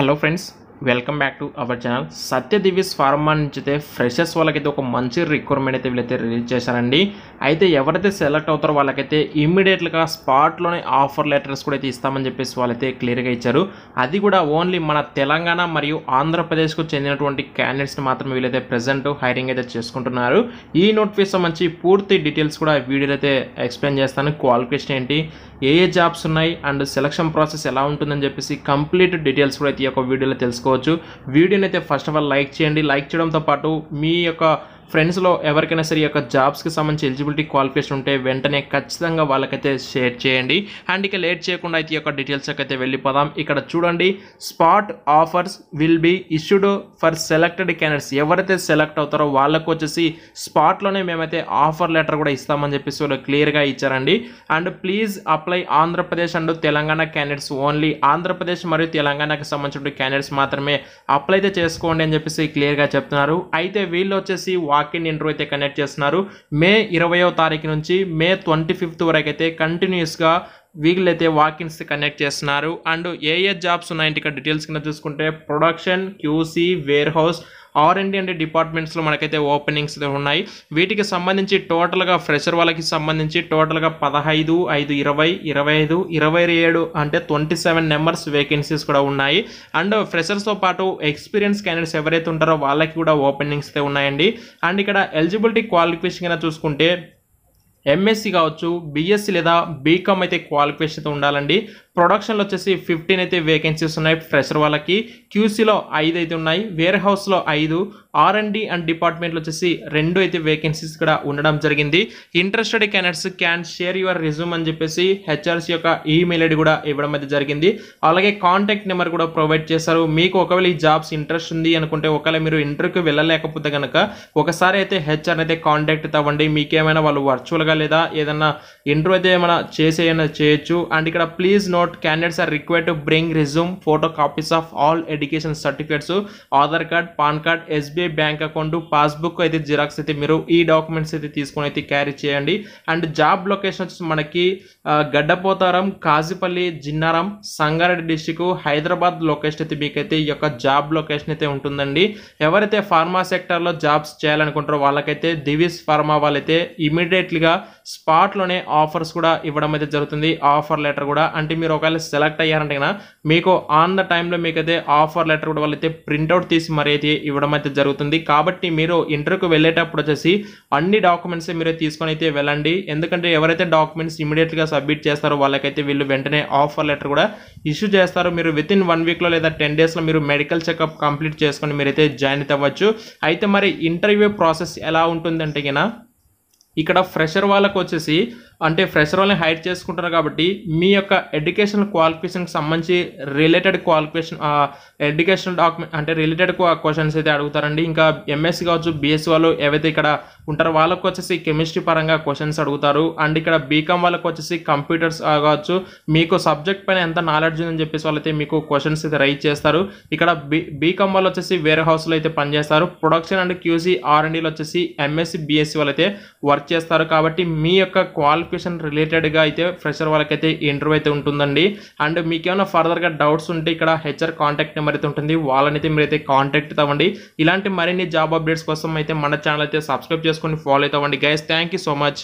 Hello friends, welcome back to our channel. Satya Divyas pharma నుంచి అయితే freshers వాళ్ళకైతే ఒక మంచి రిక్వైర్మెంట్ అయితే వీళ్ళైతే రిలీజ్ చేశారండి. అయితే ఎవరైతే సెలెక్ట్ అవుతారో వాళ్ళకైతే ఇమ్మీడియట్గా స్పాట్లోనే ఆఫర్ లెటర్స్ కూడా అయితే ఇస్తామని చెప్పేసి వాళ్ళైతే క్లియర్గా ఇచ్చారు. అది కూడా ఓన్లీ మన తెలంగాణ మరియు ఆంధ్రప్రదేశ్కు చెందినటువంటి క్యాండిడేట్స్ని మాత్రమే వీళ్ళైతే ప్రజెంట్ హైరింగ్ అయితే చేసుకుంటున్నారు. ఈ నోటిఫికేషన్ సంబంధించి పూర్తి డీటెయిల్స్ కూడా వీడియోలో అయితే ఎక్స్ప్లెయిన్ చేస్తాను. క్వాలిఫికేషన్ ఏంటి, ఏ జాబ్స్ ఉన్నాయి అండ్ సెలక్షన్ ప్రాసెస్ ఎలా ఉంటుందని చెప్పేసి కంప్లీట్ డీటెయిల్స్ కూడా అయితే ఈ యొక్క వీడియోలో తెలుసుకోవచ్చు. వీడియోని అయితే ఫస్ట్ ఆఫ్ ఆల్ లైక్ చేయండి. లైక్ చేయడంతో పాటు మీ యొక్క ఫ్రెండ్స్లో ఎవరికైనా సరే ఈ యొక్క జాబ్స్కి సంబంధించి ఎలిజిబిలిటీ క్వాలిఫికేషన్ ఉంటే వెంటనే ఖచ్చితంగా వాళ్ళకైతే షేర్ చేయండి. అండ్ ఇక లేట్ చేయకుండా అయితే ఈ యొక్క డీటెయిల్స్కి అయితే వెళ్ళిపోదాం. ఇక్కడ చూడండి, spot offers will be issued for selected candidates. ఎవరైతే సెలెక్ట్ అవుతారో వాళ్ళకు వచ్చేసి స్పాట్లోనే మేమైతే ఆఫర్ లెటర్ కూడా ఇస్తామని చెప్పేసి వాళ్ళు క్లియర్గా ఇచ్చారండి. And please apply Andhra Pradesh and Telangana candidates only. Andhra Pradesh మరియు తెలంగాణకి సంబంధించిన క్యాండిడేట్స్ మాత్రమే అప్లై అయితే చేసుకోండి అని చెప్పేసి క్లియర్గా చెప్తున్నారు. అయితే వీళ్ళు వచ్చేసి వాకిన్ ఇంటర్వ్యూ అయితే కండక్ట్ చేస్తున్నారు. మే 20వ తారీఖు నుంచి మే 25th వరకు అయితే కంటిన్యూస్గా వీళ్ళైతే వాకిన్స్ కండక్ట్ చేస్తున్నారు. అండ్ ఏ జాబ్స్ ఉన్నాయంటే ఇక్కడ డీటెయిల్స్ కింద చూసుకుంటే production, QC, wear house, R&D అంటే డిపార్ట్మెంట్స్లో మనకైతే ఓపెనింగ్స్ ఉన్నాయి. వీటికి సంబంధించి టోటల్గా ఫ్రెషర్ వాళ్ళకి సంబంధించి టోటల్గా 15, 5, 20, 25, 27 అంటే 27 నెంబర్స్ వేకెన్సీస్ కూడా ఉన్నాయి. అండ్ ఫ్రెషర్స్తో పాటు ఎక్స్పీరియన్స్ క్యాండిడేట్స్ ఎవరైతే ఉంటారో వాళ్ళకి కూడా ఓపెనింగ్స్ అయితే ఉన్నాయండి. అండ్ ఇక్కడ ఎలిజిబిలిటీ క్వాలిఫికేషన్ కింద చూసుకుంటే MSc కావచ్చు, BSc లేదా బీకామ్ అయితే క్వాలిఫికేషన్ అయితే ఉండాలండి. ప్రొడక్షన్లో వచ్చేసి 15 అయితే వేకెన్సీస్ ఉన్నాయి ఫ్రెషర్ వాళ్ళకి. క్యూసీలో 5 అయితే ఉన్నాయి. వేర్ హౌస్లో 5, R&D అండ్ డిపార్ట్మెంట్లో వచ్చేసి 2 అయితే వేకెన్సీస్ కూడా ఉండడం జరిగింది. Interested candidates can share your resume అని చెప్పేసి HRC యొక్క ఈమెయిల్ ఐడి కూడా ఇవ్వడం అయితే జరిగింది. అలాగే కాంటాక్ట్ నెంబర్ కూడా ప్రొవైడ్ చేశారు. మీకు ఒకవేళ ఈ జాబ్స్ ఇంట్రెస్ట్ ఉంది అనుకుంటే, ఒకవేళ మీరు ఇంటర్వ్యూకి వెళ్ళలేకపోతే కనుక ఒకసారి అయితే HR అయితే కాంటాక్ట్ అవ్వండి. మీకేమైనా వాళ్ళు వర్చువల్గా లేదా ఏదన్నా ఇంటర్వ్యూ అయితే ఏమైనా చేయొచ్చు. అండ్ ఇక్కడ please note, candidates are required to bring resume, photo copies of all education certificates, Aadhaar card, PAN card, SBI bank account, passbook అయితే జిరాక్స్ అయితే మీరు ఈ డాక్యుమెంట్స్ అయితే తీసుకొని అయితే క్యారీ చేయండి. అండ్ జాబ్ లొకేషన్ వచ్చేసి మనకి గడ్డపోతారం, కాజీపల్లి, జిన్నారం, సంగారెడ్డి డిస్టిక్, హైదరాబాద్ లొకేషన్ అయితే మీకైతే ఈ యొక్క జాబ్ లొకేషన్ అయితే ఉంటుందండి. ఎవరైతే ఫార్మా సెక్టర్లో జాబ్స్ చేయాలనుకుంటారో వాళ్ళకైతే దివిస్ ఫార్మా వాళ్ళైతే ఇమీడియట్లీగా స్పాట్లోనే ఆఫర్స్ కూడా ఇవ్వడం అయితే జరుగుతుంది. ఆఫర్ లెటర్ కూడా, అంటే మీరు ఒకవేళ సెలెక్ట్ అయ్యారంటే కన్నా మీకు ఆన్ ద టైంలో మీకైతే ఆఫర్ లెటర్ కూడా వాళ్ళైతే ప్రింట్అవుట్ తీసి మరి అయితే ఇవ్వడం అయితే జరుగుతుంది. కాబట్టి మీరు ఇంటర్వ్యూకి వెళ్ళేటప్పుడు వచ్చేసి అన్ని డాక్యుమెంట్స్ మీరు తీసుకొని అయితే వెళ్ళండి. ఎందుకంటే ఎవరైతే డాక్యుమెంట్స్ ఇమీడియట్గా సబ్మిట్ చేస్తారో వాళ్ళకైతే వీళ్ళు వెంటనే ఆఫర్ లెటర్ కూడా ఇష్యూ చేస్తారు. మీరు వితిన్ 1 వీక్లో లేదా 10 డేస్లో మీరు మెడికల్ చెకప్ కంప్లీట్ చేసుకొని మీరైతే జాయిన్ అవ్వచ్చు. అయితే మరి ఇంటర్వ్యూ ప్రాసెస్ ఎలా ఉంటుందంటే కన్నా ఇక్కడ ఫ్రెషర్ వాళ్ళకు వచ్చేసి, అంటే ఫ్రెషర్ వాళ్ళని హైర్ చేసుకుంటారు కాబట్టి మీ యొక్క ఎడ్యుకేషనల్ క్వాలిఫికేషన్కి సంబంధించి రిలేటెడ్ క్వాలిఫికేషన్ ఎడ్యుకేషనల్ డాక్యుమెంట్ అంటే రిలేటెడ్ క్వశ్చన్స్ అయితే అడుగుతారండి. ఇంకా MSc కావచ్చు, BSc వాళ్ళు ఏవైతే ఇక్కడ ఉంటారో వాళ్ళకు వచ్చేసి కెమిస్ట్రీ పరంగా క్వశ్చన్స్ అడుగుతారు. అండ్ ఇక్కడ బీకామ్ వాళ్ళకు వచ్చేసి కంప్యూటర్స్ కావచ్చు, మీకు సబ్జెక్ట్ పైన ఎంత నాలెడ్జ్ ఉందని చెప్పేసి వాళ్ళైతే మీకు క్వశ్చన్స్ అయితే రైజ్ చేస్తారు. ఇక్కడ బీకామ్ వాళ్ళు వచ్చేసి వేర్ హౌస్లో అయితే పనిచేస్తారు. ప్రొడక్షన్ అండ్ క్యూసీ, R&Dలో వచ్చేసి MSc, BSc వాళ్ళైతే వర్క్ చేస్తారు. కాబట్టి మీ యొక్క క్వాలిఫికేషన్ రిలేటెడ్గా అయితే ఫ్రెషర్ వాళ్ళకైతే ఇంటర్వ్యూ అయితే ఉంటుందండి. అండ్ మీకు ఏమైనా ఫర్దర్గా డౌట్స్ ఉంటే ఇక్కడ HR కాంటాక్ట్ నెంబర్ అయితే ఉంటుంది, వాళ్ళనైతే మీరైతే కాంటాక్ట్ అవ్వండి. ఇలాంటి మరిన్ని జాబ్ అప్డేట్స్ కోసం అయితే మన ఛానల్ అయితే సబ్స్క్రైబ్ చేసుకొని ఫాలో అయితే అవ్వండి guys. Thank you so much.